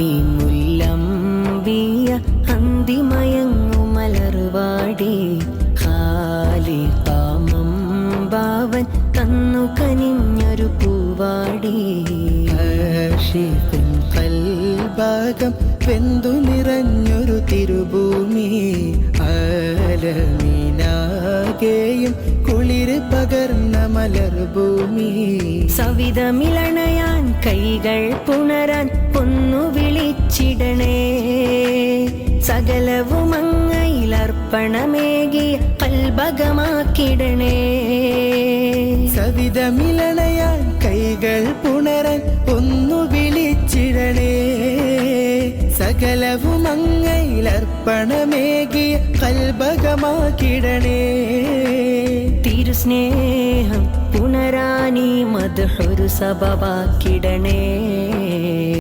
ഖാതിമുല്ലംബിയ അന്തിമയങ്ങു മലർവാടി ഖാലിഖാമം ബാവൻ തന്നു കനിഞ്ഞൊരു പൂവാടി ആശിഖിൻ കൽബാകം വെന്തു നിറഞ്ഞൊരു തിരുഭൂമി ആലമീനാകെയും കുളിര് പകർന്ന മലർഭൂമി സവിധമിളണയാൻ കൈകൾ പുണരാൻ ഒന്നു വിളിച്ചിടണേ സകലവും അങ്ങയിലർപ്പണമേകിയ കൽബകമാക്കിടണേ സവിധമിളണയാൻ കൈകൾ പുണരാൻ ഒന്നു വിളിച്ചിടണേ സകലവും അങ്ങയിലർപ്പണമേകിയ കൽബകമാക്കിടണേ തിരുസ്നേഹം പുണരാനീ മദ്ഹുരു സബബാക്കിടണേ